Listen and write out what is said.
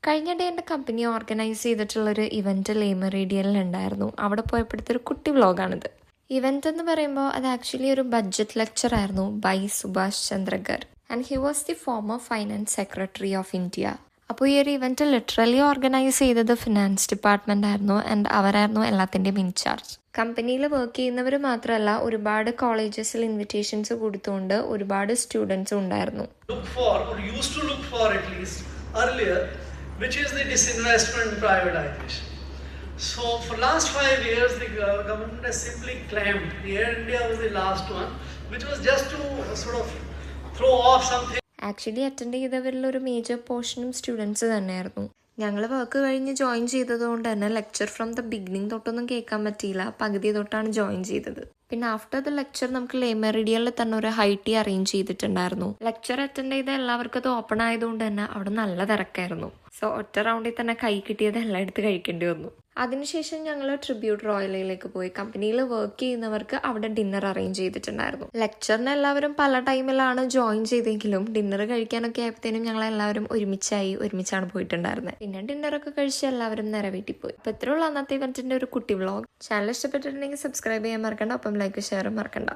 കഴിഞ്ഞിടെ എൻ്റെ company organise ചെയ്തിട്ടുള്ളൊരു event ലേ മെറീഡിയനിലുണ്ടായിരുന്നു. അവിടെ പോയപ്പോഴത്തെ ഒരു കുട്ടി വ്ളോഗാണിത്. ഇവൻ്റ് എന്ന് പറയുമ്പോൾ അത് ആക്ച്വലി ഒരു ബഡ്ജറ്റ് ലെക്ചർ ആയിരുന്നു by Subhash Chandragar and he was the former finance secretary of India. അപ്പോൾ ഈ ഒരു ഇവൻറ്റ് ലിറ്ററലി ഓർഗനൈസ് ചെയ്തത് ഫിനാൻസ് ഡിപ്പാർട്ട്മെൻ്റ് ആയിരുന്നു ആൻഡ് അവരായിരുന്നു എല്ലാത്തിൻ്റെയും ഇൻചാർജ്. കമ്പനിയിൽ വർക്ക് ചെയ്യുന്നവർ മാത്രമല്ല, ഒരുപാട് കോളേജസിൽ ഇൻവിറ്റേഷൻസ് കൊടുത്തുകൊണ്ട് ഒരുപാട് സ്റ്റുഡൻസും ഉണ്ടായിരുന്നു. Which is the disinvestment privatization. So for last 5 years the government has simply claimed the Air India was the last one, which was just to sort of throw off something. Actually attend ചെയ്തവരിൽ ഒരു major പോർഷനും students തന്നെയായിരുന്നു. ഞങ്ങൾ work കഴിഞ്ഞ് join ചെയ്തതുകൊണ്ട് തന്നെ lecture from the beginning തൊട്ടൊന്നും കേൾക്കാൻ പറ്റിയില്ല. പകുതി തൊട്ടാണ് ജോയിൻ ചെയ്തത്. പിന്നെ ആഫ്റ്റർ ദ ലെക്ചർ നമുക്ക് ലേ മെറിഡിയനിൽ തന്നെ ഒരു ഹൈ ടീ അറേഞ്ച് ചെയ്തിട്ടുണ്ടായിരുന്നു. ലെക്ചർ അറ്റൻഡ് ചെയ്ത എല്ലാവർക്കും അത് ഓപ്പൺ ആയതുകൊണ്ട് തന്നെ അവിടെ നല്ല തിരക്കായിരുന്നു. സോ ഒറ്റ റൗണ്ടിൽ തന്നെ കൈ കിട്ടിയത് എല്ലാം എടുത്ത് കഴിക്കേണ്ടി വന്നു. അതിനുശേഷം ഞങ്ങൾ ട്രിബ്യൂട്ട് റോയലിലേക്ക് പോയി. കമ്പനിയിൽ വർക്ക് ചെയ്യുന്നവർക്ക് അവിടെ ഡിന്നർ അറേഞ്ച് ചെയ്തിട്ടുണ്ടായിരുന്നു. ലെക്ചറിന് എല്ലാവരും പല ടൈമിലാണ് ജോയിൻ ചെയ്തെങ്കിലും ഡിന്നർ കഴിക്കാനൊക്കെ ആയപ്പോഴത്തേനും ഞങ്ങൾ എല്ലാവരും ഒരുമിച്ചാണ് പോയിട്ടുണ്ടായിരുന്നത്. പിന്നെ ഡിന്നറൊക്കെ കഴിച്ച് എല്ലാവരും നേരെ വീട്ടിൽ പോയി. അപ്പോൾ ഇത്രയുള്ള അന്നത്തെ ഇവന്റിന്റെ ഒരു കുട്ടി വ്ളോഗ്. ചാനൽ ഇഷ്ടപ്പെട്ടിട്ടുണ്ടെങ്കിൽ സബ്സ്ക്രൈബ് ചെയ്യാൻ മറക്കണ്ട, ഒപ്പം ലൈക്ക് ഷെയറും മറക്കണ്ട.